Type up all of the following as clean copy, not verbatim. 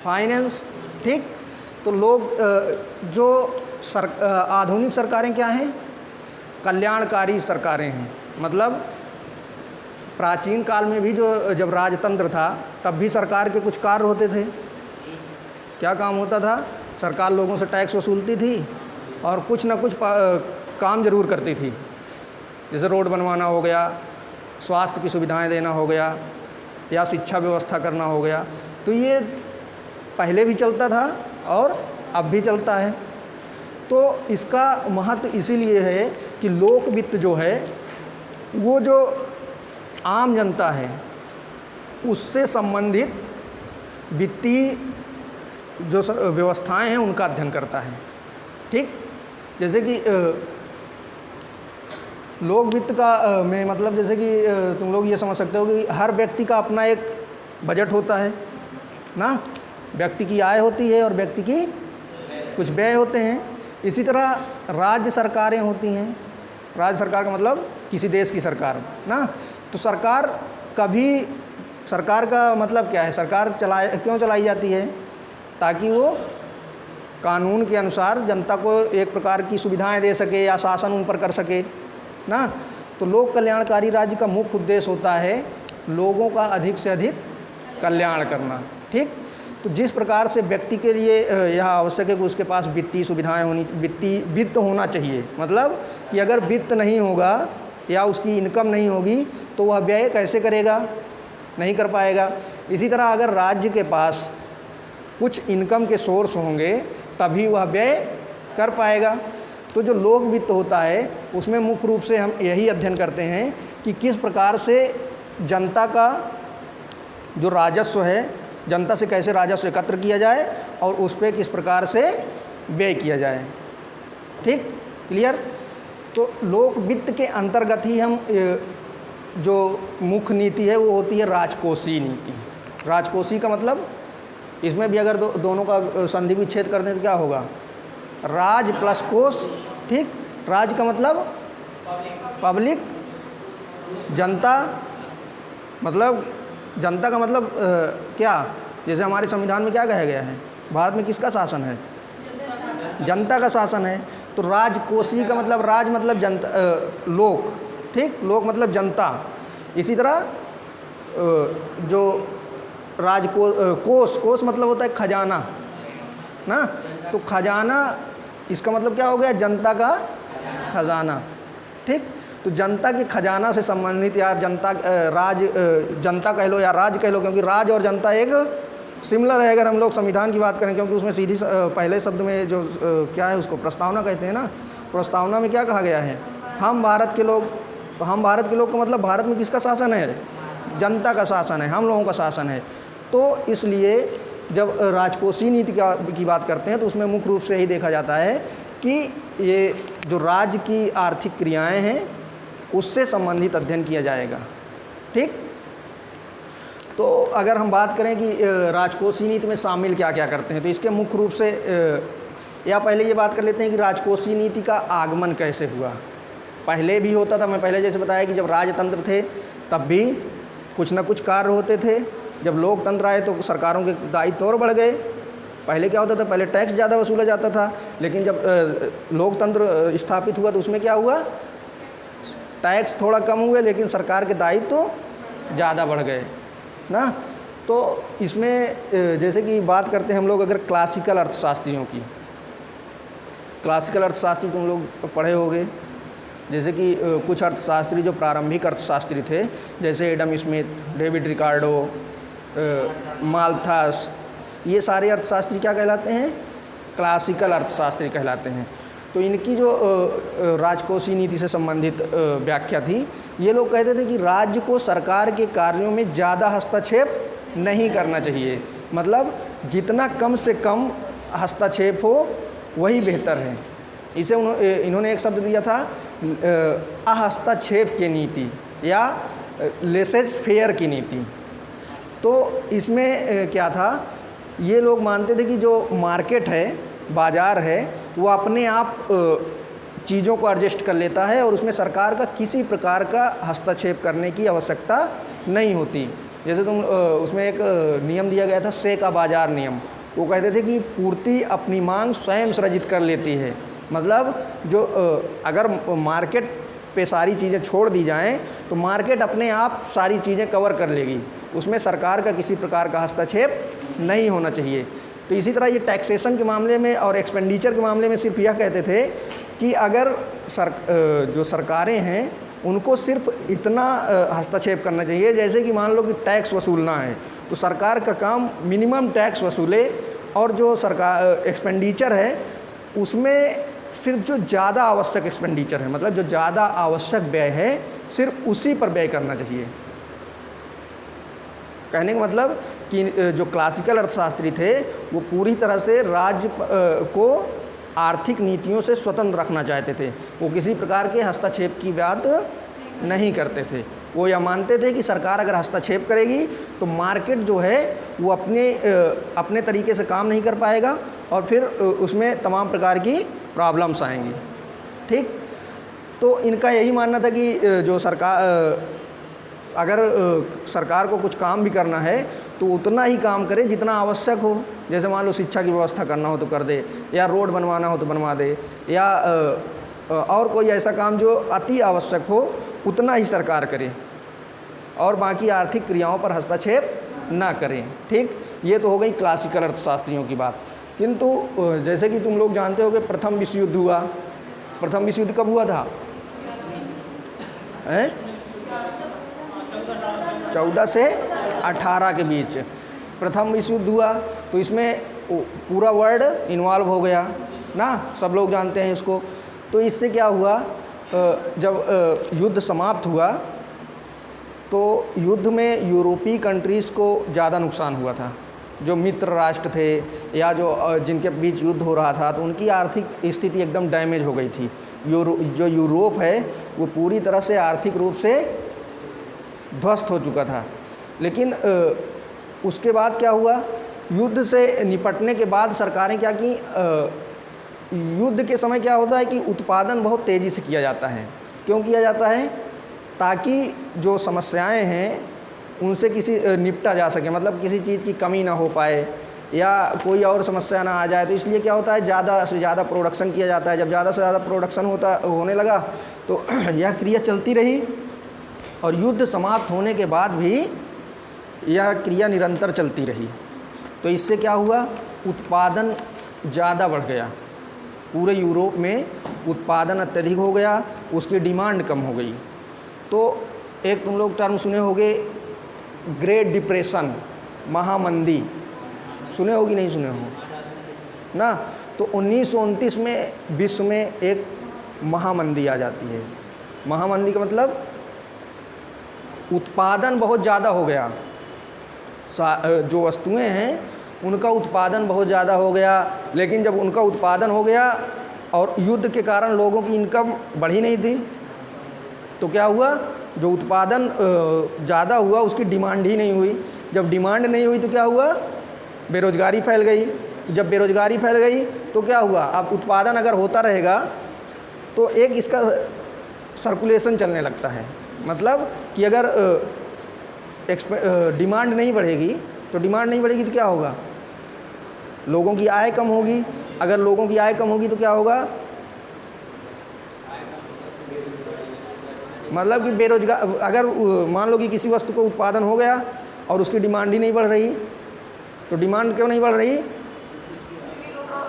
Finance, ठीक। तो लोग जो आधुनिक सरकारें क्या हैं? कल्याणकारी सरकारें हैं। मतलब प्राचीन काल में भी जो जब राजतंत्र था तब भी सरकार के कुछ कार्य होते थे। क्या काम होता था? सरकार लोगों से टैक्स वसूलती थी और कुछ ना कुछ काम जरूर करती थी, जैसे रोड बनवाना हो गया, स्वास्थ्य की सुविधाएं देना हो गया, या शिक्षा व्यवस्था करना हो गया। तो ये पहले भी चलता था और अब भी चलता है। तो इसका महत्व इसीलिए है कि लोक वित्त जो है वो जो आम जनता है उससे संबंधित वित्तीय जो व्यवस्थाएं हैं उनका अध्ययन करता है, ठीक। जैसे कि लोक वित्त का में मतलब जैसे कि तुम लोग ये समझ सकते हो कि हर व्यक्ति का अपना एक बजट होता है ना, व्यक्ति की आय होती है और व्यक्ति की कुछ व्यय होते हैं। इसी तरह राज्य सरकारें होती हैं। राज्य सरकार का मतलब किसी देश की सरकार ना। तो सरकार का मतलब क्या है? सरकार क्यों चलाई जाती है? ताकि वो कानून के अनुसार जनता को एक प्रकार की सुविधाएं दे सके या शासन उन पर कर सके ना। तो लोक कल्याणकारी राज्य का मुख्य उद्देश्य होता है लोगों का अधिक से अधिक कल्याण करना, ठीक। तो जिस प्रकार से व्यक्ति के लिए यह आवश्यक है कि उसके पास वित्तीय सुविधाएं वित्त होना चाहिए। मतलब कि अगर वित्त नहीं होगा या उसकी इनकम नहीं होगी तो वह व्यय कैसे करेगा? नहीं कर पाएगा। इसी तरह अगर राज्य के पास कुछ इनकम के सोर्स होंगे तभी वह व्यय कर पाएगा। तो जो लोक वित्त होता है उसमें मुख्य रूप से हम यही अध्ययन करते हैं कि किस प्रकार से जनता का जो राजस्व है, जनता से कैसे राजस्व एकत्र किया जाए और उस पर किस प्रकार से व्यय किया जाए, ठीक, क्लियर। तो लोक वित्त के अंतर्गत ही हम जो मुख्य नीति है वो होती है राजकोषीय नीति। राजकोषीय का मतलब इसमें भी अगर दोनों का संधि विच्छेद कर दें तो क्या होगा? राज प्लस कोष, ठीक। राज का मतलब पब्लिक, जनता, मतलब जनता का मतलब क्या? जैसे हमारे संविधान में क्या कहा गया है? भारत में किसका शासन है? जनता का शासन है। तो राजकोषीय का मतलब राज मतलब जनता, लोक, ठीक, लोक मतलब जनता। इसी तरह जो कोष मतलब होता है खजाना ना। तो खजाना इसका मतलब क्या हो गया? जनता का खजाना, ठीक। तो जनता के खजाना से संबंधित या जनता कह लो या राज कह लो, क्योंकि राज और जनता एक सिमिलर है अगर हम लोग संविधान की बात करें, क्योंकि उसमें सीधी पहले शब्द में जो क्या है उसको प्रस्तावना कहते हैं ना। प्रस्तावना में क्या कहा गया है? हम भारत के लोग। तो हम भारत के लोग का मतलब भारत में किसका शासन है? जनता का शासन है, हम लोगों का शासन है। तो इसलिए जब राजकोषीय नीति की बात करते हैं तो उसमें मुख्य रूप से यही देखा जाता है कि ये जो राज्य की आर्थिक क्रियाएं हैं उससे संबंधित अध्ययन किया जाएगा, ठीक। तो अगर हम बात करें कि राजकोषीय नीति में शामिल क्या क्या करते हैं तो इसके मुख्य रूप से या पहले ये बात कर लेते हैं कि राजकोषीय नीति का आगमन कैसे हुआ। पहले भी होता था, मैं पहले जैसे बताया कि जब राजतंत्र थे तब भी कुछ ना कुछ कार्य होते थे। जब लोकतंत्र आए तो सरकारों के दायित्व और बढ़ गए। पहले क्या होता था? पहले टैक्स ज़्यादा वसूला जाता था, लेकिन जब लोकतंत्र स्थापित हुआ तो उसमें क्या हुआ? टैक्स थोड़ा कम हुए लेकिन सरकार के दायित्व तो ज़्यादा बढ़ गए ना। तो इसमें जैसे कि बात करते हैं हम लोग अगर क्लासिकल अर्थशास्त्रियों की, क्लासिकल अर्थशास्त्री तुम लोग पढ़े होंगे, जैसे कि कुछ अर्थशास्त्री जो प्रारंभिक अर्थशास्त्री थे जैसे Adam Smith, David Ricardo, Malthus, ये सारे अर्थशास्त्री क्या कहलाते हैं? क्लासिकल अर्थशास्त्री कहलाते हैं। तो इनकी जो राजकोषीय नीति से संबंधित व्याख्या थी, ये लोग कहते थे कि राज्य को सरकार के कार्यों में ज़्यादा हस्तक्षेप नहीं करना चाहिए। मतलब जितना कम से कम हस्तक्षेप हो वही बेहतर है। इसे इन्होंने एक शब्द दिया था अहस्तक्षेप की नीति या लेसेस फेयर की नीति। तो इसमें क्या था? ये लोग मानते थे कि जो मार्केट है, बाज़ार है, वो अपने आप चीज़ों को एडजस्ट कर लेता है और उसमें सरकार का किसी प्रकार का हस्तक्षेप करने की आवश्यकता नहीं होती। जैसे तुम उसमें एक नियम दिया गया था से का बाजार नियम। वो कहते थे कि पूर्ति अपनी मांग स्वयं सृजित कर लेती है। मतलब जो अगर मार्केट पे सारी चीज़ें छोड़ दी जाएं तो मार्केट अपने आप सारी चीज़ें कवर कर लेगी, उसमें सरकार का किसी प्रकार का हस्तक्षेप नहीं होना चाहिए। तो इसी तरह ये टैक्सेशन के मामले में और एक्सपेंडिचर के मामले में सिर्फ यह कहते थे कि अगर जो सरकारें हैं उनको सिर्फ इतना हस्तक्षेप करना चाहिए, जैसे कि मान लो कि टैक्स वसूलना है तो सरकार का काम मिनिमम टैक्स वसूले, और जो सरकार एक्सपेंडिचर है उसमें सिर्फ जो ज़्यादा आवश्यक एक्सपेंडिचर है, मतलब जो ज़्यादा आवश्यक व्यय है सिर्फ उसी पर व्यय करना चाहिए। कहने का मतलब कि जो क्लासिकल अर्थशास्त्री थे वो पूरी तरह से राज्य को आर्थिक नीतियों से स्वतंत्र रखना चाहते थे। वो किसी प्रकार के हस्तक्षेप की बात नहीं करते थे। वो यह मानते थे कि सरकार अगर हस्तक्षेप करेगी तो मार्केट जो है वो अपने तरीके से काम नहीं कर पाएगा और फिर उसमें तमाम प्रकार की प्रॉब्लम्स आएंगी। ठीक, तो इनका यही मानना था कि जो अगर सरकार को कुछ काम भी करना है तो उतना ही काम करे जितना आवश्यक हो। जैसे मान लो शिक्षा की व्यवस्था करना हो तो कर दे, या रोड बनवाना हो तो बनवा दे, या और कोई ऐसा काम जो अति आवश्यक हो उतना ही सरकार करे, और बाकी आर्थिक क्रियाओं पर हस्तक्षेप ना करें। ठीक, ये तो हो गई क्लासिकल अर्थशास्त्रियों की बात। किंतु जैसे कि तुम लोग जानते हो कि प्रथम विश्व युद्ध हुआ। प्रथम विश्व युद्ध कब हुआ था? 14 से 18 के बीच प्रथम विश्व युद्ध हुआ। तो इसमें पूरा वर्ल्ड इन्वॉल्व हो गया ना, सब लोग जानते हैं इसको। तो इससे क्या हुआ, जब युद्ध समाप्त हुआ तो युद्ध में यूरोपीय कंट्रीज़ को ज़्यादा नुकसान हुआ था। जो मित्र राष्ट्र थे या जो जिनके बीच युद्ध हो रहा था, तो उनकी आर्थिक स्थिति एकदम डैमेज हो गई थी। जो यूरोप है वो पूरी तरह से आर्थिक रूप से ध्वस्त हो चुका था। लेकिन उसके बाद क्या हुआ, युद्ध से निपटने के बाद सरकारें क्या की, युद्ध के समय क्या होता है कि उत्पादन बहुत तेज़ी से किया जाता है। क्यों किया जाता है? ताकि जो समस्याएं हैं उनसे निपटा जा सके, मतलब किसी चीज़ की कमी ना हो पाए या कोई और समस्या ना आ जाए। तो इसलिए क्या होता है, ज़्यादा से ज़्यादा प्रोडक्शन किया जाता है। जब ज़्यादा से ज़्यादा प्रोडक्शन होने लगा तो यह क्रिया चलती रही, और युद्ध समाप्त होने के बाद भी यह क्रिया निरंतर चलती रही। तो इससे क्या हुआ, उत्पादन ज़्यादा बढ़ गया। पूरे यूरोप में उत्पादन अत्यधिक हो गया, उसकी डिमांड कम हो गई। तो एक तुम लोग टर्म सुने होंगे, ग्रेट डिप्रेशन, महामंदी, सुने हो कि नहीं सुने हो ना? तो 1929 में विश्व में एक महामंदी आ जाती है। महामंदी का मतलब उत्पादन बहुत ज़्यादा हो गया, जो वस्तुएं हैं उनका उत्पादन बहुत ज़्यादा हो गया। लेकिन जब उनका उत्पादन हो गया और युद्ध के कारण लोगों की इनकम बढ़ी नहीं थी, तो क्या हुआ, जो उत्पादन ज़्यादा हुआ उसकी डिमांड ही नहीं हुई। जब डिमांड नहीं हुई तो क्या हुआ, बेरोज़गारी फैल गई। जब बेरोज़गारी फैल गई तो क्या हुआ, अब उत्पादन अगर होता रहेगा तो एक इसका सर्कुलेशन चलने लगता है। मतलब कि अगर डिमांड नहीं बढ़ेगी तो क्या होगा, लोगों की आय कम होगी। अगर लोगों की आय कम होगी तो क्या होगा, मतलब कि बेरोजगार, अगर मान लो कि किसी वस्तु को उत्पादन हो गया और उसकी डिमांड ही नहीं बढ़ रही, तो डिमांड क्यों नहीं बढ़ रही,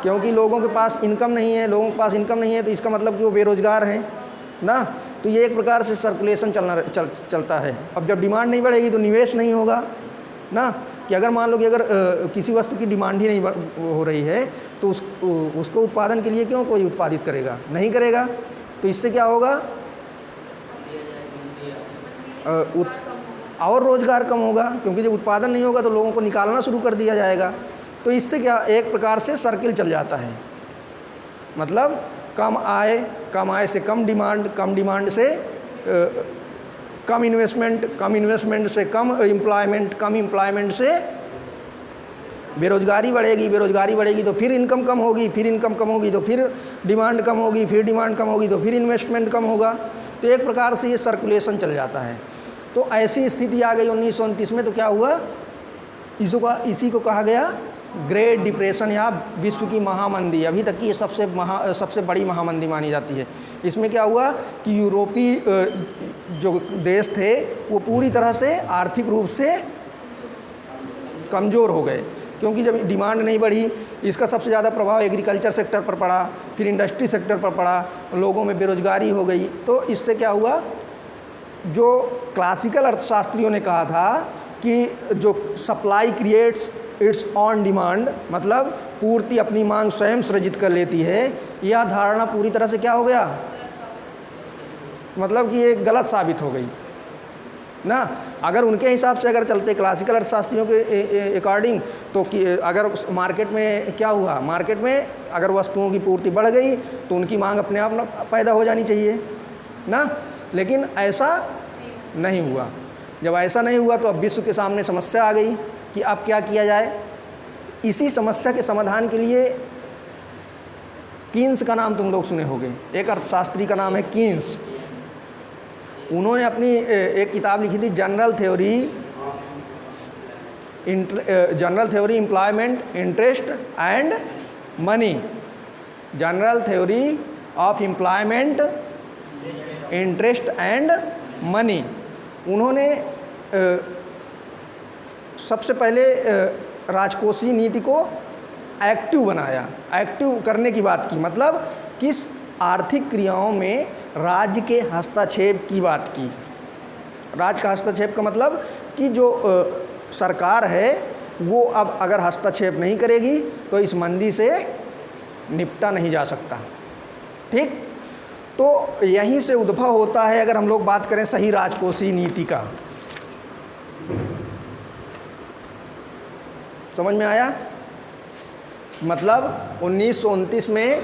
क्योंकि लोगों के पास इनकम नहीं है। लोगों के पास इनकम नहीं है तो इसका मतलब कि वो बेरोजगार हैं ना। तो ये एक प्रकार से सर्कुलेशन चलता है। अब जब डिमांड नहीं बढ़ेगी तो निवेश नहीं होगा ना, कि अगर मान लो कि अगर किसी वस्तु की डिमांड ही नहीं हो रही है तो उसको उत्पादन के लिए क्यों कोई उत्पादित करेगा, नहीं करेगा। तो इससे क्या होगा, और रोज़गार कम होगा, क्योंकि जब उत्पादन नहीं होगा तो लोगों को निकालना शुरू कर दिया जाएगा। तो इससे क्या, एक प्रकार से सर्किल चल जाता है। मतलब कम आय से कम डिमांड से कम इन्वेस्टमेंट से कम एम्प्लॉयमेंट से बेरोज़गारी बढ़ेगी तो फिर इनकम कम होगी तो फिर डिमांड कम होगी तो फिर इन्वेस्टमेंट कम होगा। तो एक प्रकार से ये सर्कुलेशन चल जाता है। तो ऐसी स्थिति आ गई 1929 में। तो क्या हुआ, इसी को कहा गया ग्रेट डिप्रेशन या विश्व की महामंदी। अभी तक की ये सबसे बड़ी महामंदी मानी जाती है। इसमें क्या हुआ कि यूरोपीय जो देश थे वो पूरी तरह से आर्थिक रूप से कमज़ोर हो गए, क्योंकि जब डिमांड नहीं बढ़ी। इसका सबसे ज़्यादा प्रभाव एग्रीकल्चर सेक्टर पर पड़ा, फिर इंडस्ट्री सेक्टर पर पड़ा, लोगों में बेरोजगारी हो गई। तो इससे क्या हुआ, जो क्लासिकल अर्थशास्त्रियों ने कहा था कि जो supply creates it's on demand, मतलब पूर्ति अपनी मांग स्वयं सृजित कर लेती है, यह धारणा पूरी तरह से क्या हो गया, मतलब कि ये गलत साबित हो गई ना। अगर उनके हिसाब से अगर चलते क्लासिकल अर्थशास्त्रियों के अकॉर्डिंग, तो कि अगर मार्केट में क्या हुआ, मार्केट में अगर वस्तुओं की पूर्ति बढ़ गई तो उनकी मांग अपने आप पैदा हो जानी चाहिए ना। लेकिन ऐसा नहीं हुआ। जब ऐसा नहीं हुआ तो अब विश्व के सामने समस्या आ गई कि अब क्या किया जाए। इसी समस्या के समाधान के लिए कीन्स का नाम तुम लोग सुने होंगे। एक अर्थशास्त्री का नाम है कीन्स। उन्होंने अपनी एक किताब लिखी थी general theory employment interest and money. General theory of employment interest and money. उन्होंने सबसे पहले राजकोषीय नीति को एक्टिव बनाया, एक्टिव करने की बात की, मतलब किस आर्थिक क्रियाओं में राज्य के हस्तक्षेप की बात की। राज्य का हस्तक्षेप का मतलब कि जो सरकार है वो अब अगर हस्तक्षेप नहीं करेगी तो इस मंदी से निपटा नहीं जा सकता। ठीक, तो यहीं से उद्भव होता है, अगर हम लोग बात करें सही राजकोषीय नीति का। समझ में आया? मतलब 1929 में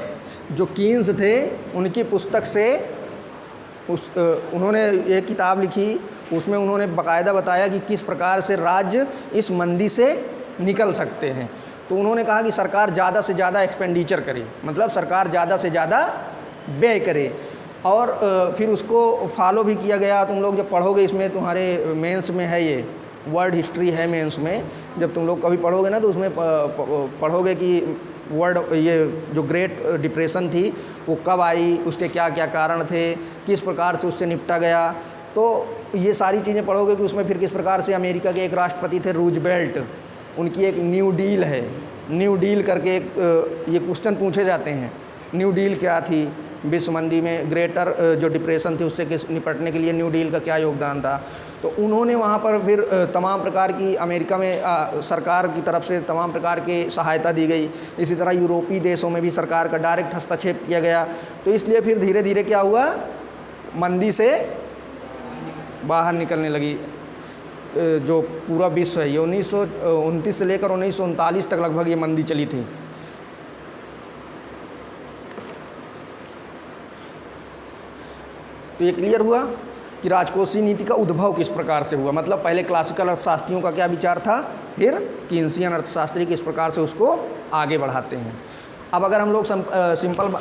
जो कीन्स थे उनकी पुस्तक से उन्होंने एक किताब लिखी, उसमें उन्होंने बाकायदा बताया कि किस प्रकार से राज्य इस मंदी से निकल सकते हैं। तो उन्होंने कहा कि सरकार ज़्यादा से ज़्यादा एक्सपेंडिचर करे, मतलब सरकार ज़्यादा से ज़्यादा व्यय करे, और फिर उसको फॉलो भी किया गया। तुम लोग जब पढ़ोगे, इसमें तुम्हारे मेंस में है, ये वर्ल्ड हिस्ट्री है मेंस में, जब तुम लोग कभी पढ़ोगे ना तो उसमें पढ़ोगे कि ये जो ग्रेट डिप्रेशन थी वो कब आई, उसके क्या क्या कारण थे, किस प्रकार से उससे निपटा गया। तो ये सारी चीज़ें पढ़ोगे कि उसमें फिर किस प्रकार से अमेरिका के एक राष्ट्रपति थे रूजवेल्ट, उनकी एक न्यू डील है, न्यू डील करके एक ये क्वेश्चन पूछे जाते हैं, न्यू डील क्या थी विश्व मंदी में, ग्रेटर जो डिप्रेशन थी उससे निपटने के लिए न्यू डील का क्या योगदान था। तो उन्होंने वहाँ पर फिर तमाम प्रकार की अमेरिका में सरकार की तरफ से तमाम प्रकार की सहायता दी गई। इसी तरह यूरोपीय देशों में भी सरकार का डायरेक्ट हस्तक्षेप किया गया। तो इसलिए फिर धीरे धीरे क्या हुआ, मंदी से बाहर निकलने लगी जो पूरा विश्व है। ये 1929 से लेकर 1939 तक लगभग ये मंदी चली थी। तो ये क्लियर हुआ कि राजकोषीय नीति का उद्भव किस प्रकार से हुआ। मतलब पहले क्लासिकल अर्थशास्त्रियों का क्या विचार था, फिर कीन्सियन अर्थशास्त्री किस प्रकार से उसको आगे बढ़ाते हैं। अब अगर हम लोग सिंपल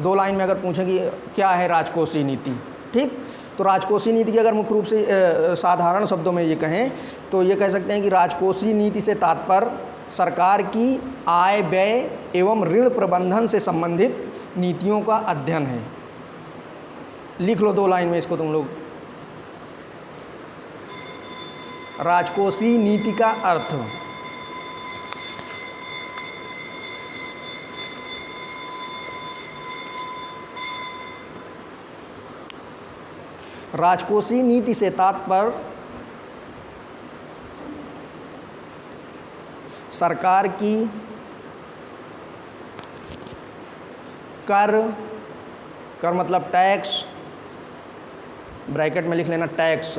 2 लाइन में अगर पूछें कि क्या है राजकोषीय नीति, ठीक, तो राजकोषीय नीति की अगर मुख्य रूप से साधारण शब्दों में ये कहें तो ये कह सकते हैं कि राजकोषीय नीति से तात्पर्य सरकार की आय व्यय एवं ऋण प्रबंधन से संबंधित नीतियों का अध्ययन है। लिख लो 2 लाइन में इसको तुम लोग। राजकोषीय नीति का अर्थ, राजकोषीय नीति से तात्पर्य सरकार की कर मतलब टैक्स, ब्रैकेट में लिख लेना टैक्स,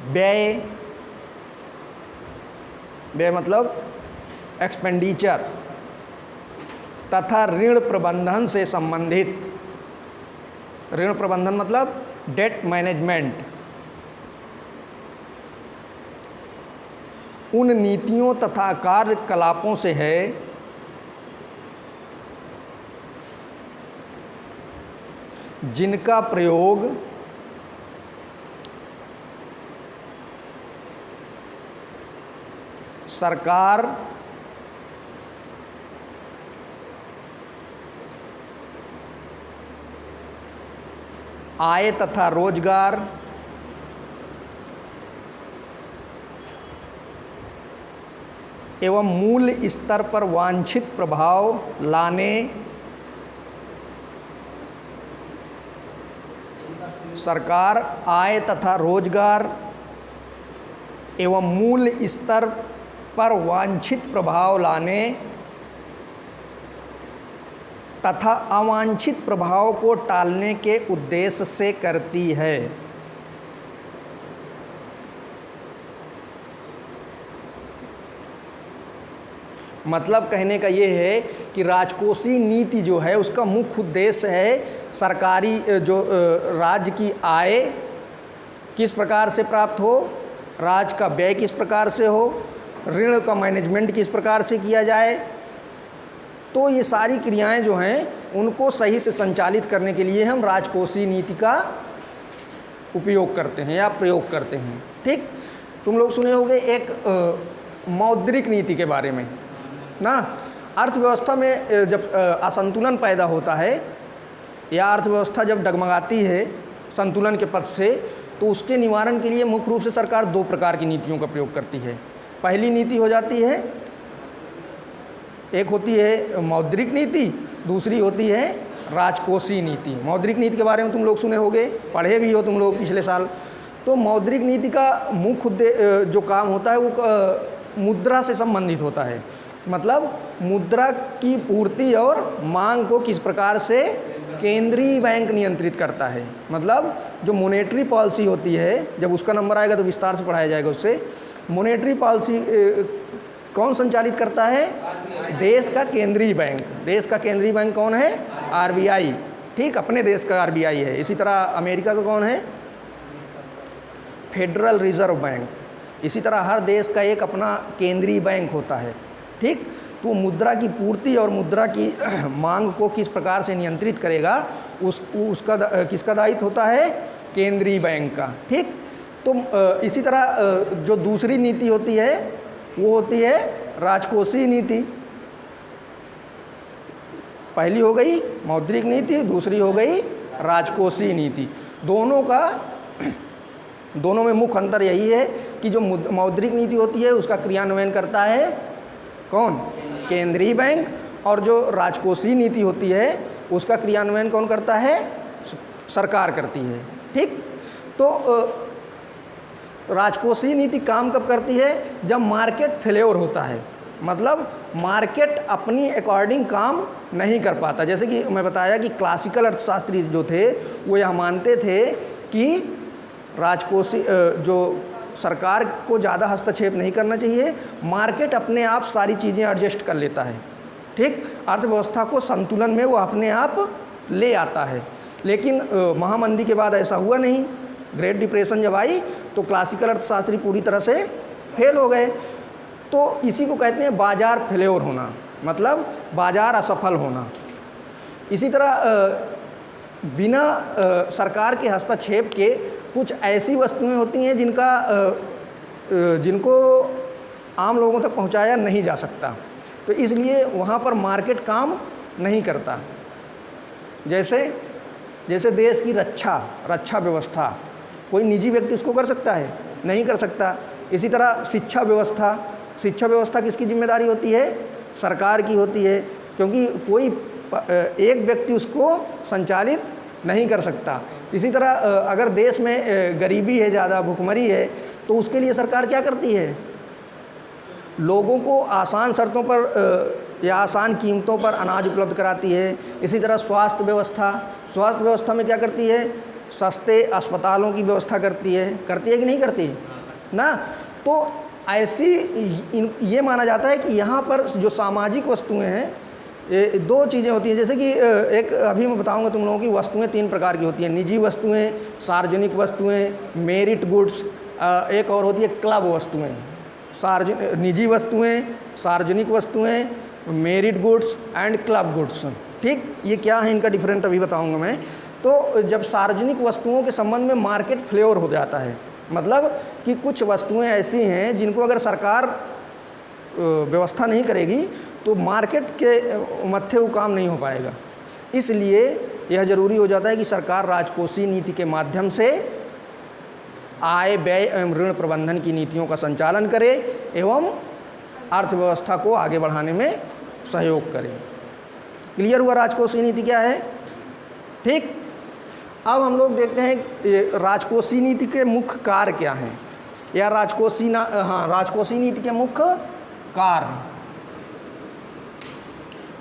व्यय मतलब एक्सपेंडिचर, तथा ऋण प्रबंधन से संबंधित, ऋण प्रबंधन मतलब डेट मैनेजमेंट, उन नीतियों तथा कार्यकलापों से है जिनका प्रयोग सरकार आय तथा रोजगार एवं मूल्य स्तर पर वांछित प्रभाव लाने सरकार आय तथा रोजगार एवं मूल्य स्तर पर वांछित प्रभाव लाने तथा अवांछित प्रभाव को टालने के उद्देश्य से करती है। मतलब कहने का ये है कि राजकोषीय नीति जो है उसका मुख्य उद्देश्य है सरकारी जो राज्य की आय किस प्रकार से प्राप्त हो, राज्य का व्यय किस प्रकार से हो, ऋण का मैनेजमेंट किस प्रकार से किया जाए। तो ये सारी क्रियाएं जो हैं उनको सही से संचालित करने के लिए हम राजकोषीय नीति का उपयोग करते हैं या प्रयोग करते हैं। ठीक, तुम लोग सुने होंगे एक मौद्रिक नीति के बारे में ना। अर्थव्यवस्था में जब असंतुलन पैदा होता है या अर्थव्यवस्था जब डगमगाती है संतुलन के पथ से, तो उसके निवारण के लिए मुख्य रूप से सरकार दो प्रकार की नीतियों का प्रयोग करती है। पहली नीति हो जाती है, एक होती है मौद्रिक नीति, दूसरी होती है राजकोषीय नीति। मौद्रिक नीति के बारे में तुम लोग सुने होंगे, पढ़े भी हो तुम लोग पिछले साल। तो मौद्रिक नीति का मुख्य जो काम होता है वो मुद्रा से संबंधित होता है। मतलब मुद्रा की पूर्ति और मांग को किस प्रकार से केंद्रीय बैंक नियंत्रित करता है। मतलब जो मॉनेटरी पॉलिसी होती है, जब उसका नंबर आएगा तो विस्तार से पढ़ाया जाएगा उससे। मॉनेटरी पॉलिसी कौन संचालित करता है? देश का केंद्रीय बैंक। देश का केंद्रीय बैंक कौन है? आरबीआई। ठीक, अपने देश का आरबीआई है। इसी तरह अमेरिका का कौन है? Federal reserve bank. इसी तरह हर देश का एक अपना केंद्रीय बैंक होता है। ठीक, तो मुद्रा की पूर्ति और मुद्रा की मांग को किस प्रकार से नियंत्रित करेगा उसका किसका दायित्व होता है? केंद्रीय बैंक का। ठीक, तो इसी तरह जो दूसरी नीति होती है वो होती है राजकोषीय नीति। पहली हो गई मौद्रिक नीति, दूसरी हो गई राजकोषीय नीति। दोनों में मुख्य अंतर यही है कि जो मौद्रिक नीति होती है उसका क्रियान्वयन करता है कौन? केंद्रीय बैंक। और जो राजकोषीय नीति होती है उसका क्रियान्वयन कौन करता है? सरकार करती है। ठीक, तो राजकोषीय नीति काम कब करती है? जब मार्केट फेल्योर होता है। मतलब मार्केट अपनी अकॉर्डिंग काम नहीं कर पाता। जैसे कि मैं बताया कि क्लासिकल अर्थशास्त्री जो थे वो यह मानते थे कि राजकोषीय जो सरकार को ज़्यादा हस्तक्षेप नहीं करना चाहिए, मार्केट अपने आप सारी चीज़ें एडजस्ट कर लेता है। ठीक, अर्थव्यवस्था को संतुलन में वो अपने आप ले आता है। लेकिन महामंदी के बाद ऐसा हुआ नहीं। ग्रेट डिप्रेशन जब आई तो क्लासिकल अर्थशास्त्री पूरी तरह से फेल हो गए। तो इसी को कहते हैं बाजार फेल्योर होना, मतलब बाजार असफल होना। इसी तरह बिना सरकार के हस्तक्षेप के कुछ ऐसी वस्तुएं होती हैं जिनको आम लोगों तक पहुंचाया नहीं जा सकता, तो इसलिए वहाँ पर मार्केट काम नहीं करता। जैसे देश की रक्षा व्यवस्था, कोई निजी व्यक्ति उसको कर सकता है? नहीं कर सकता। इसी तरह शिक्षा व्यवस्था किसकी जिम्मेदारी होती है? सरकार की होती है, क्योंकि कोई एक व्यक्ति उसको संचालित नहीं कर सकता। इसी तरह अगर देश में गरीबी है, ज़्यादा भुखमरी है, तो उसके लिए सरकार क्या करती है? लोगों को आसान शर्तों पर या आसान कीमतों पर अनाज उपलब्ध कराती है। इसी तरह स्वास्थ्य व्यवस्था में क्या करती है? सस्ते अस्पतालों की व्यवस्था करती है कि नहीं करती ना। तो ऐसी ये माना जाता है कि यहाँ पर जो सामाजिक वस्तुएं हैं, ये दो चीज़ें होती हैं। जैसे कि एक अभी मैं बताऊंगा तुम लोगों की वस्तुएं तीन प्रकार की होती हैं: निजी वस्तुएं, सार्वजनिक वस्तुएं, मेरिट गुड्स, एक और होती है क्लब वस्तुएं। निजी वस्तुएं, सार्वजनिक वस्तुएं, merit goods and club goods. ठीक, ये क्या है, इनका डिफरेंट अभी बताऊंगा मैं। तो जब सार्वजनिक वस्तुओं के संबंध में मार्केट फेल्योर हो जाता है, मतलब कि कुछ वस्तुएं ऐसी हैं जिनको अगर सरकार व्यवस्था नहीं करेगी तो मार्केट के मत्थे वो काम नहीं हो पाएगा। इसलिए यह ज़रूरी हो जाता है कि सरकार राजकोषीय नीति के माध्यम से आय व्यय एवं ऋण प्रबंधन की नीतियों का संचालन करे एवं अर्थव्यवस्था को आगे बढ़ाने में सहयोग करे। क्लियर हुआ राजकोषीय नीति क्या है? ठीक। अब हम लोग देखते हैं राजकोषीय नीति के मुख्य कार्य क्या हैं, या राजकोषीय नीति के मुख्य कार्य।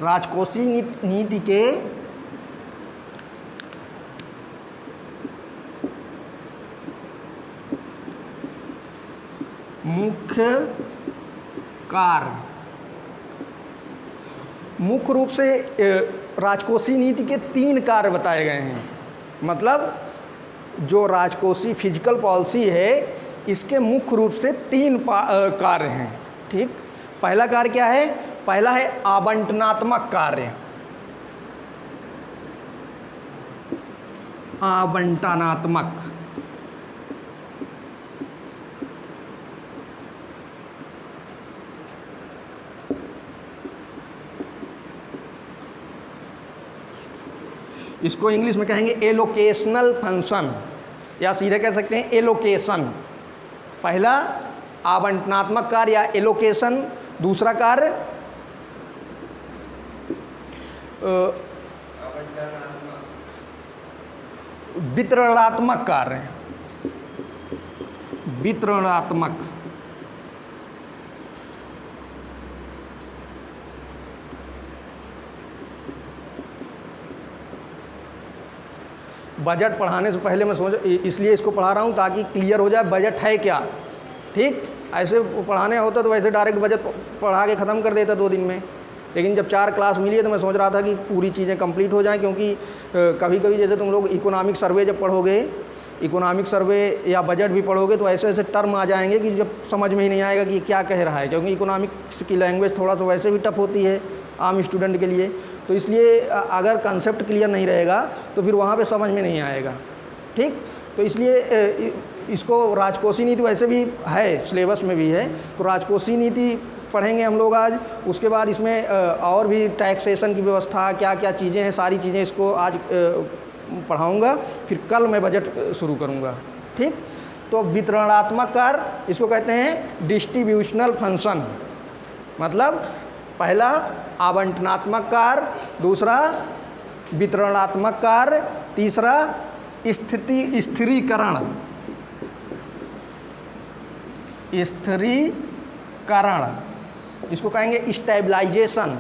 राजकोषीय नीति के मुख्य कार्य, मुख्य रूप से राजकोषीय नीति के 3 कार्य बताए गए हैं। मतलब जो राजकोषीय फिजिकल पॉलिसी है इसके मुख्य रूप से 3 कार्य हैं। ठीक। पहला कार्य क्या है? पहला है आवंटनात्मक कार्य। आवंटनात्मक, इसको इंग्लिश में कहेंगे एलोकेशनल फंक्शन, या सीधे कह सकते हैं एलोकेशन। पहला आवंटनात्मक कार्य या एलोकेशन, दूसरा कार्य वितरणात्मक कार्य, वितरणात्मक। बजट पढ़ाने से पहले मैं इसलिए इसको पढ़ा रहा हूँ ताकि क्लियर हो जाए बजट है क्या। ठीक। ऐसे पढ़ाने होता तो वैसे डायरेक्ट बजट पढ़ा के ख़त्म कर देता 2 दिन में, लेकिन जब 4 क्लास मिली है तो मैं सोच रहा था कि पूरी चीज़ें कंप्लीट हो जाएं, क्योंकि कभी कभी जैसे तुम लोग इकोनॉमिक सर्वे जब पढ़ोगे, इकोनॉमिक सर्वे या बजट भी पढ़ोगे तो ऐसे ऐसे टर्म आ जाएंगे कि जब समझ में ही नहीं आएगा कि क्या कह रहा है, क्योंकि इकोनॉमिक्स की लैंग्वेज थोड़ा सा वैसे भी टफ होती है आम स्टूडेंट के लिए। तो इसलिए अगर कंसेप्ट क्लियर नहीं रहेगा तो फिर वहाँ पे समझ में नहीं आएगा। ठीक। तो इसलिए इसको राजकोषीय नीति वैसे भी है, सिलेबस में भी है, तो राजकोषीय नीति पढ़ेंगे हम लोग आज। उसके बाद इसमें और भी टैक्सेशन की व्यवस्था, क्या क्या चीज़ें हैं, सारी चीज़ें इसको आज पढ़ाऊँगा। फिर कल मैं बजट शुरू करूँगा। ठीक। तो वितरणात्मक कार्य इसको कहते हैं डिस्ट्रीब्यूशनल फंक्शन। मतलब पहला आवंटनात्मक कार्य, दूसरा वितरणात्मक कार्य, तीसरा स्थिरीकरण, स्थिरीकरण, इसको कहेंगे स्टेबलाइजेशन।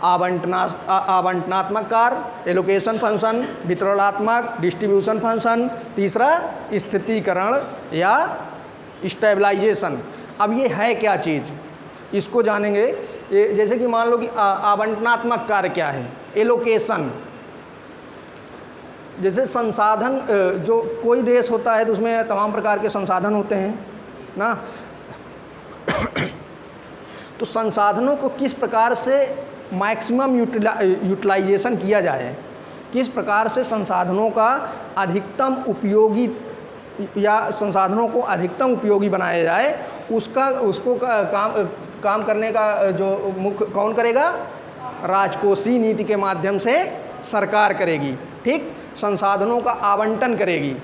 आवंटनात्मक कार्य, एलोकेशन फंक्शन, वितरणात्मक, डिस्ट्रीब्यूशन फंक्शन, तीसरा स्थितीकरण या स्टेबलाइजेशन। अब ये है क्या चीज़, इसको जानेंगे। जैसे कि मान लो कि आवंटनात्मक कार्य क्या है, एलोकेशन। जैसे संसाधन, जो कोई देश होता है तो उसमें तमाम प्रकार के संसाधन होते हैं ना, तो संसाधनों को किस प्रकार से मैक्सिमम यूटिलाइजेशन किया जाए, किस प्रकार से संसाधनों का अधिकतम उपयोगी या संसाधनों को अधिकतम उपयोगी बनाया जाए, उसको काम करने का जो मुख्य कौन करेगा? राजकोषीय नीति के माध्यम से सरकार करेगी। ठीक। संसाधनों का आवंटन करेगी।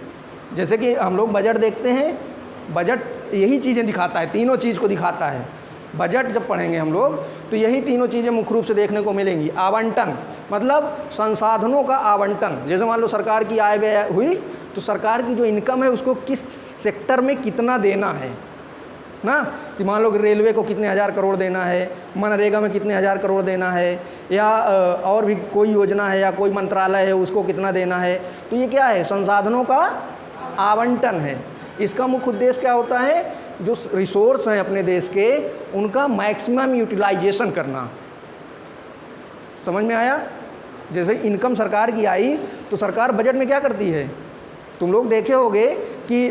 जैसे कि हम लोग बजट देखते हैं, बजट यही चीज़ें दिखाता है, तीनों चीज़ को दिखाता है। बजट जब पढ़ेंगे हम लोग तो यही तीनों चीज़ें मुख्य रूप से देखने को मिलेंगी। आवंटन मतलब संसाधनों का आवंटन। जैसे मान लो सरकार की आय व्यय हुई तो सरकार की जो इनकम है उसको किस सेक्टर में कितना देना है ना, कि मान लो कि रेलवे को कितने हज़ार करोड़ देना है, मनरेगा में कितने हज़ार करोड़ देना है, या और भी कोई योजना है या कोई मंत्रालय है उसको कितना देना है। तो ये क्या है? संसाधनों का आवंटन है। इसका मुख्य उद्देश्य क्या होता है? जो रिसोर्स हैं अपने देश के उनका मैक्सिमम यूटिलाइजेशन करना। समझ में आया? जैसे इनकम सरकार की आई तो सरकार बजट में क्या करती है? तुम लोग देखे होंगे कि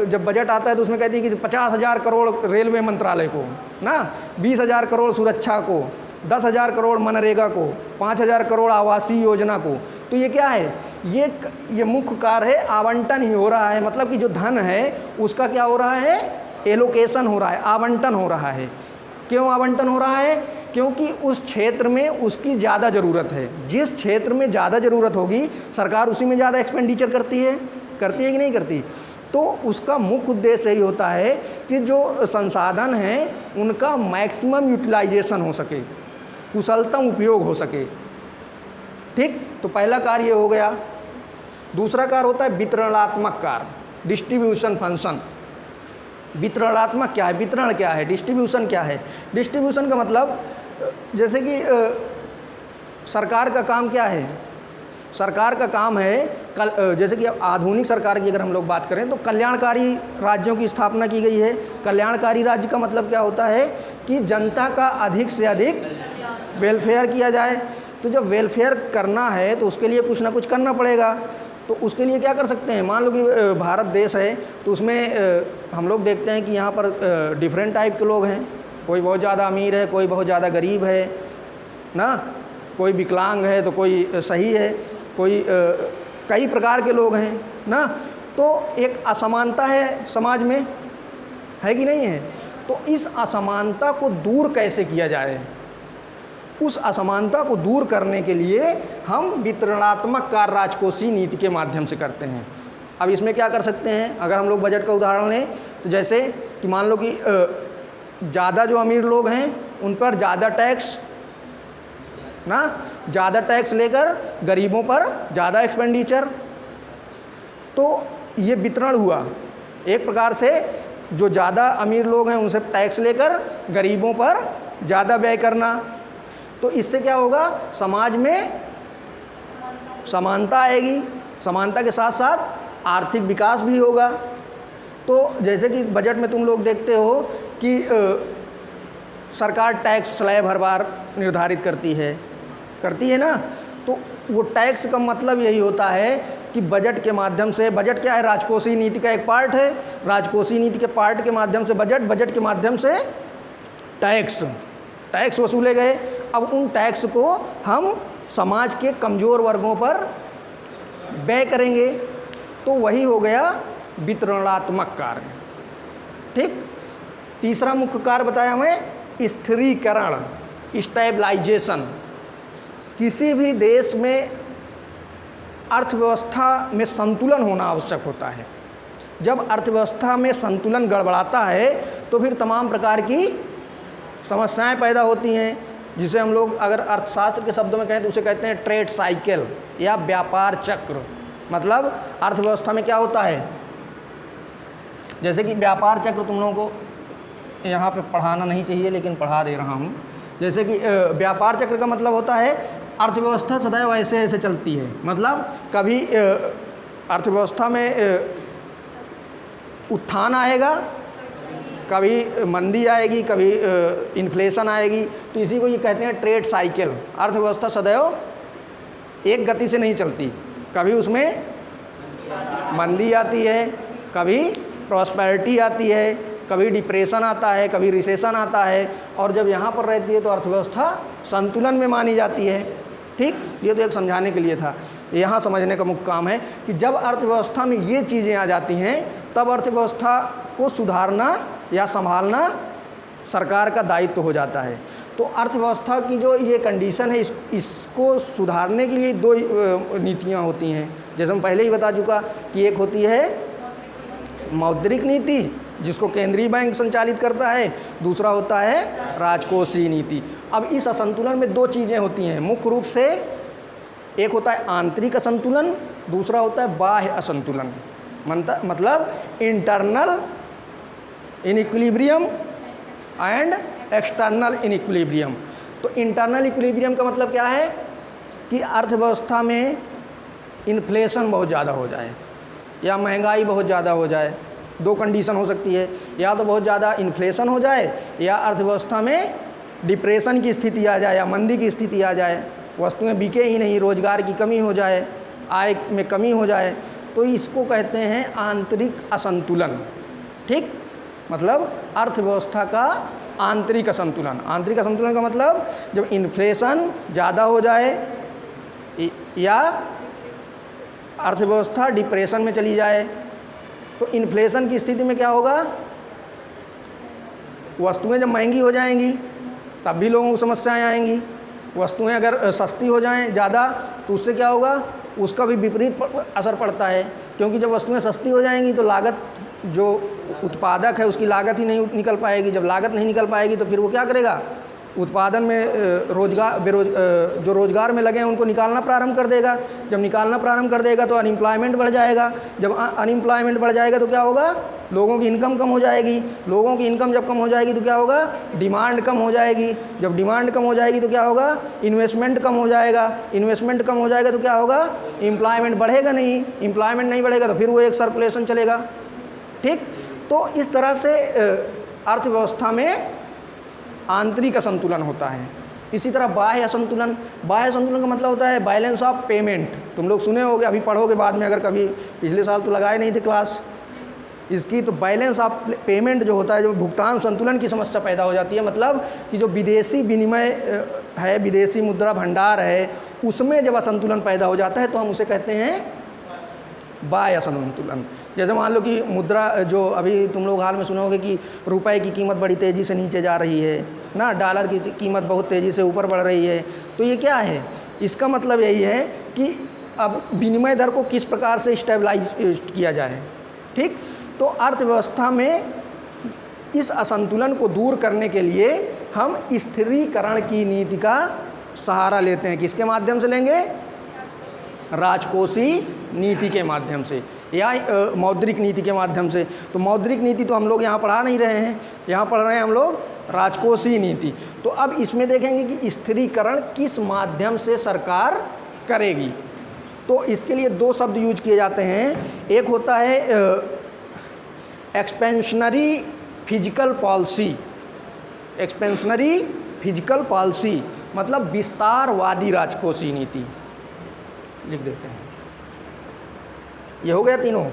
जब बजट आता है तो उसमें कहती है कि 50,000 करोड़ रेलवे मंत्रालय को ना, 20,000 करोड़ सुरक्षा को, 10,000 करोड़ मनरेगा को, 5,000 करोड़ आवासीय योजना को। तो ये क्या है, ये मुख्य कार्य है, आवंटन ही हो रहा है। मतलब कि जो धन है उसका क्या हो रहा है, एलोकेशन हो रहा है, आवंटन हो रहा है। क्यों आवंटन हो रहा है? क्योंकि उस क्षेत्र में उसकी ज़्यादा ज़रूरत है। जिस क्षेत्र में ज़्यादा ज़रूरत होगी सरकार उसी में ज़्यादा एक्सपेंडिचर करती है कि नहीं करती? तो उसका मुख्य उद्देश्य यही होता है कि जो संसाधन हैं उनका मैक्सिमम यूटिलाइजेशन हो सके, कुशलतम उपयोग हो सके। ठीक, तो पहला कार्य ये हो गया। दूसरा कार्य होता है वितरणात्मक कार्य, डिस्ट्रीब्यूशन फंक्शन। वितरणात्मक क्या है, वितरण क्या है, डिस्ट्रीब्यूशन क्या है? डिस्ट्रीब्यूशन का मतलब जैसे कि सरकार का काम क्या है? सरकार का काम है जैसे कि आधुनिक सरकार की अगर हम लोग बात करें तो कल्याणकारी राज्यों की स्थापना की गई है। कल्याणकारी राज्य का मतलब क्या होता है कि जनता का अधिक से अधिक वेलफेयर किया जाए। तो जब वेलफेयर करना है तो उसके लिए कुछ ना कुछ करना पड़ेगा। तो उसके लिए क्या कर सकते हैं? मान लो कि भारत देश है तो उसमें हम लोग देखते हैं कि यहाँ पर डिफरेंट टाइप के लोग हैं। कोई बहुत ज़्यादा अमीर है, कोई बहुत ज़्यादा गरीब है ना, कोई विकलांग है तो कोई सही है, कोई कई प्रकार के लोग हैं ना। तो एक असमानता है समाज में, है कि नहीं है? तो इस असमानता को दूर कैसे किया जाए? उस असमानता को दूर करने के लिए हम वितरणात्मक कार्य राजकोषीय नीति के माध्यम से करते हैं। अब इसमें क्या कर सकते हैं? अगर हम लोग बजट का उदाहरण लें तो जैसे कि मान लो कि ज़्यादा जो अमीर लोग हैं उन पर ज़्यादा टैक्स ना, ज़्यादा टैक्स लेकर गरीबों पर ज़्यादा एक्सपेंडिचर। तो ये वितरण हुआ एक प्रकार से। जो ज़्यादा अमीर लोग हैं उनसे टैक्स लेकर गरीबों पर ज़्यादा व्यय करना। तो इससे क्या होगा? समाज में समानता आएगी, समानता के साथ साथ आर्थिक विकास भी होगा। तो जैसे कि बजट में तुम लोग देखते हो कि सरकार टैक्स स्लैब हर बार निर्धारित करती है ना। तो वो टैक्स का मतलब यही होता है कि बजट के माध्यम से, बजट क्या है? राजकोषीय नीति का एक पार्ट है। राजकोषीय नीति के पार्ट के माध्यम से बजट के माध्यम से टैक्स वसूले गए। अब उन टैक्स को हम समाज के कमज़ोर वर्गों पर व्यय करेंगे। तो वही हो गया वितरणात्मक कार्य। ठीक, तीसरा मुख्य कार्य बताया मैं, स्थिरीकरण, स्टेबलाइजेशन। किसी भी देश में अर्थव्यवस्था में संतुलन होना आवश्यक होता है। जब अर्थव्यवस्था में संतुलन गड़बड़ाता है तो फिर तमाम प्रकार की समस्याएं पैदा होती हैं, जिसे हम लोग अगर अर्थशास्त्र के शब्दों में कहें तो उसे कहते हैं ट्रेड साइकिल या व्यापार चक्र। मतलब अर्थव्यवस्था में क्या होता है, जैसे कि व्यापार चक्र तुम लोगों को यहाँ पे पढ़ाना नहीं चाहिए लेकिन पढ़ा दे रहा हूँ। जैसे कि व्यापार चक्र का मतलब होता है अर्थव्यवस्था सदैव ऐसे ऐसे चलती है। मतलब कभी अर्थव्यवस्था में उत्थान आएगा, कभी मंदी आएगी, कभी इन्फ्लेशन आएगी। तो इसी को ये कहते हैं ट्रेड साइकिल। अर्थव्यवस्था सदैव एक गति से नहीं चलती, कभी उसमें मंदी आती है, कभी प्रॉस्पेरिटी आती है, कभी डिप्रेशन आता है, कभी रिसेशन आता है। और जब यहाँ पर रहती है तो अर्थव्यवस्था संतुलन में मानी जाती है। ठीक, ये तो एक समझाने के लिए था। यहाँ समझने का मुख्य काम है कि जब अर्थव्यवस्था में ये चीज़ें आ जाती हैं तब अर्थव्यवस्था को सुधारना या संभालना सरकार का दायित्व हो जाता है। तो अर्थव्यवस्था की जो ये कंडीशन है इसको सुधारने के लिए दो नीतियाँ होती हैं। जैसे हम पहले ही बता चुका कि एक होती है मौद्रिक नीति जिसको केंद्रीय बैंक संचालित करता है, दूसरा होता है राजकोषीय नीति। अब इस असंतुलन में दो चीज़ें होती हैं मुख्य रूप से, एक होता है आंतरिक असंतुलन, दूसरा होता है बाह्य असंतुलन। मतलब इंटरनल इनइक्विलिब्रियम एंड एक्सटर्नल इनइक्विलिब्रियम। तो इंटरनल इक्विलिब्रियम का मतलब क्या है कि अर्थव्यवस्था में इन्फ्लेशन बहुत ज़्यादा हो जाए या महंगाई बहुत ज़्यादा हो जाए। दो कंडीशन हो सकती है, या तो बहुत ज़्यादा इन्फ्लेशन हो जाए या अर्थव्यवस्था में डिप्रेशन की स्थिति आ जाए या मंदी की स्थिति आ जाए, वस्तुएं बिके ही नहीं, रोज़गार की कमी हो जाए, आय में कमी हो जाए। तो इसको कहते हैं आंतरिक असंतुलन। ठीक, मतलब अर्थव्यवस्था का आंतरिक असंतुलन। आंतरिक असंतुलन का मतलब जब इन्फ्लेशन ज़्यादा हो जाए या अर्थव्यवस्था डिप्रेशन में चली जाए, तो इन्फ्लेशन की स्थिति में क्या होगा, वस्तुएं जब महंगी हो जाएंगी तब भी लोगों को समस्याएं आएंगी। वस्तुएं अगर सस्ती हो जाएं ज़्यादा तो उससे क्या होगा, उसका भी विपरीत असर पड़ता है, क्योंकि जब वस्तुएं सस्ती हो जाएंगी तो लागत, जो उत्पादक है उसकी लागत ही नहीं निकल पाएगी। जब लागत नहीं निकल पाएगी तो फिर वो क्या करेगा, उत्पादन में जो रोज़गार में लगे हैं उनको निकालना प्रारंभ कर देगा। जब निकालना प्रारंभ कर देगा तो अनएम्प्लॉयमेंट बढ़ जाएगा। जब अनएम्प्लॉयमेंट बढ़ जाएगा तो क्या होगा, लोगों की इनकम कम हो जाएगी। लोगों की इनकम जब कम हो जाएगी तो क्या होगा, डिमांड कम हो जाएगी। जब डिमांड कम हो जाएगी तो क्या होगा, इन्वेस्टमेंट कम हो जाएगा। इन्वेस्टमेंट कम हो जाएगा तो क्या होगा, एम्प्लॉयमेंट बढ़ेगा नहीं। एम्प्लॉयमेंट नहीं बढ़ेगा तो फिर वो एक सर्कुलेशन चलेगा। ठीक, तो इस तरह से अर्थव्यवस्था में आंतरिक असंतुलन होता है। इसी तरह बाह्य असंतुलन, बाह्य असंतुलन का मतलब होता है बैलेंस ऑफ पेमेंट। तुम लोग सुने होगे, अभी पढ़ोगे बाद में, अगर कभी पिछले साल तो लगाए नहीं थे क्लास इसकी। तो बैलेंस ऑफ पेमेंट जो होता है, जो भुगतान संतुलन की समस्या पैदा हो जाती है। मतलब कि जो विदेशी विनिमय है, विदेशी मुद्रा भंडार है, उसमें जब असंतुलन पैदा हो जाता है तो हम उसे कहते हैं बाह्य असंतुलन। जैसे मान लो कि मुद्रा, जो अभी तुम लोग हाल में सुने होगे कि रुपए की कीमत बड़ी तेज़ी से नीचे जा रही है ना, डॉलर की कीमत बहुत तेज़ी से ऊपर बढ़ रही है। तो ये क्या है, इसका मतलब यही है कि अब विनिमय दर को किस प्रकार से स्टेबलाइज किया जाए। ठीक, तो अर्थव्यवस्था में इस असंतुलन को दूर करने के लिए हम स्थिरीकरण की नीति का सहारा लेते हैं। किसके माध्यम से लेंगे, राजकोषीय नीति के माध्यम से या मौद्रिक नीति के माध्यम से। तो मौद्रिक नीति तो हम लोग यहाँ पढ़ा नहीं रहे हैं, यहाँ पढ़ रहे हैं हम लोग राजकोषीय नीति। तो अब इसमें देखेंगे कि स्थिरीकरण किस माध्यम से सरकार करेगी। तो इसके लिए दो शब्द यूज किए जाते हैं। एक होता है expansionary physical policy. Expansionary physical policy मतलब विस्तारवादी राजकोषीय नीति, लिख देते हैं। ये हो गया तीनों।